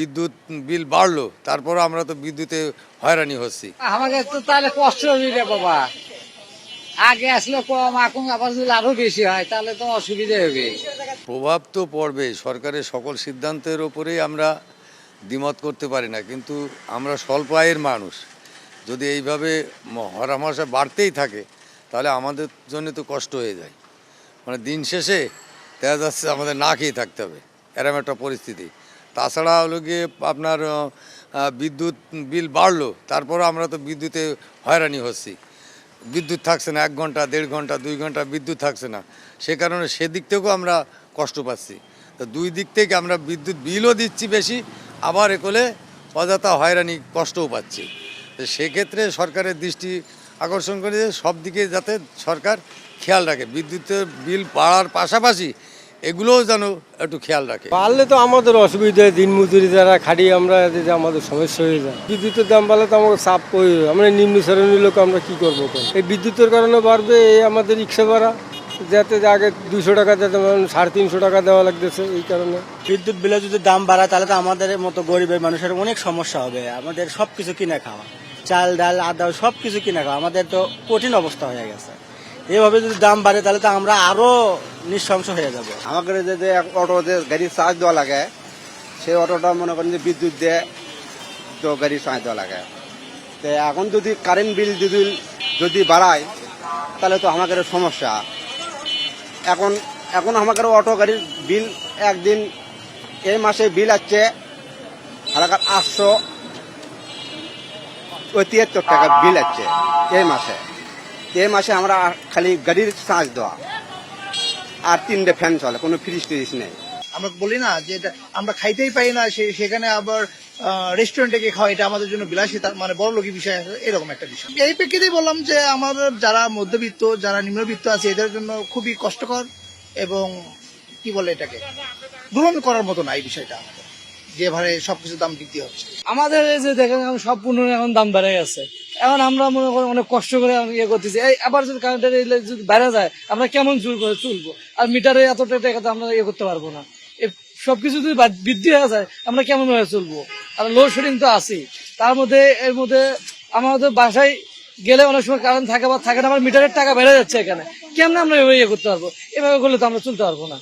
বিদ্যুৎ বিল বাড়লো, তারপর আমরা তো বিদ্যুতে হয়রানি হচ্ছি। আমাকে তো তাহলে কষ্ট হবে রে বাবা। আগে আসলে কম, এখন আবার যদি আরো বেশি হয় তাহলে তো অসুবিধা হবে। প্রভাব তো পড়বে, সরকারের সকল সিদ্ধান্তের ওপরেই আমরা দ্বিমত করতে পারি না, কিন্তু আমরা স্বল্প আয়ের মানুষ। যদি এইভাবে হরহামেশা বাড়তেই থাকে তাহলে আমাদের জন্য তো কষ্ট হয়ে যায়। মানে দিন শেষে দেখা যাচ্ছে আমাদের না খেয়ে থাকতে হবে, এরকম একটা পরিস্থিতি। তাছাড়া হলো গিয়ে আপনার বিদ্যুৎ বিল বাড়লো, তারপর আমরা তো বিদ্যুতে হয়রানি হচ্ছি। বিদ্যুৎ থাকছে না, 1 ঘন্টা 1.5 ঘন্টা 2 ঘন্টা বিদ্যুৎ থাকছে না, সে কারণে সেদিক থেকেও আমরা কষ্ট পাচ্ছি। তো দুই দিক থেকে আমরা বিদ্যুৎ বিলও দিচ্ছি বেশি, আবার একলে অযথা হয়রানি কষ্টও পাচ্ছি। তো সেক্ষেত্রে সরকারের দৃষ্টি আকর্ষণ করে যে সব দিকে যাতে সরকার খেয়াল রাখে, বিদ্যুতের বিল বাড়ার পাশাপাশি এগুলোও যেন একটু খেয়াল রাখে। বাড়লে তো আমাদের অসুবিধা, দিন মজুরি যারা খাটি আমরা, যে আমাদের সমস্যা হয়ে যায়। বিদ্যুতের দাম বাড়লে তো আমাকে চাপ পড়ে, আমরা নিম্ন শ্রেণীর লোক, আমরা কি করবো? এই বিদ্যুতের কারণে বাড়বে, এই আমাদের রিক্সা ভাড়া, যাতে আগে 200 টাকা দিতে 350 টাকা দেওয়া লাগতেছে। এই কারণে বিদ্যুৎ বিলে যদি দাম বাড়ায় তাহলে তো আমাদের মতো গরিবের মানুষের অনেক সমস্যা হবে। আমাদের সবকিছু কিনে খাওয়া, চাল ডাল আদা সবকিছু কিনে খাওয়া, আমাদের তো কঠিন অবস্থা হয়ে গেছে। এইভাবে যদি দাম বাড়ে তাহলে তো আমরা আরো নিঃশংস হয়ে যাব। আমাকে যে অটো যে গাড়ির চার্জ দেওয়া লাগে, সেই অটোটা মনে করেন যে বিদ্যুৎ দিয়ে তো গাড়ির চার্জ দেওয়া লাগে। তো এখন যদি কারেন্ট বিল যদি বাড়ায় তাহলে তো আমাদের সমস্যা। এখন আমাদের অটো গাড়ির বিল একদিন এই মাসে বিল আসছে 873 টাকা বিল আসছে এই মাসে আমরা খালি গাড়ির চার্জ দেওয়া আর 3টে ফ্যান চলে, কোনো ফ্রিজ ট্রিজ নেই। আমরা বলি না যে এটা আমরা খাইতেই পাই না, সেখানে আবার রেস্টুরেন্টে গিয়ে খাওয়া, এটা আমাদের জন্য বিলাসিতা, মানে বড় লোকই বিষয় আছে, এরকম একটা বিষয়। এই প্রেক্ষিতেই বললাম যে আমাদের যারা মধ্যবিত্ত, যারা নিম্নবিত্ত আছে, এদের জন্য খুবই কষ্টকর এবং কি বলে এটাকে গ্রহণ করার মতো না এই বিষয়টা, যে ভাবে সবকিছু দাম বৃদ্ধি হচ্ছে। আমাদের এই যে দেখেন এখন সব পণ্য এখন দাম বেড়ে গেছে। এখন আমরা মনে করি অনেক কষ্ট করে ইয়ে করতেছি, এই আবার যদি কারেন্টের যদি বেড়ে যায় আমরা কেমন জোর করে চলবো? আর মিটারে এতটা টাকা তো আমরা ইয়ে করতে পারবো না। সবকিছু যদি বৃদ্ধি হয়ে যায় আমরা কেমন ভাবে চলবো? আর লোডশেডিং তো আছেই, তার মধ্যে এর মধ্যে আমাদের বাসায় গেলে অনেক সময় কারেন্ট থাকে বা থাকে না, আমার মিটারের টাকা বেড়ে যাচ্ছে। এখানে কেমন আমরা এভাবে ইয়ে করতে পারবো? এভাবে করলে তো আমরা চলতে পারবো না।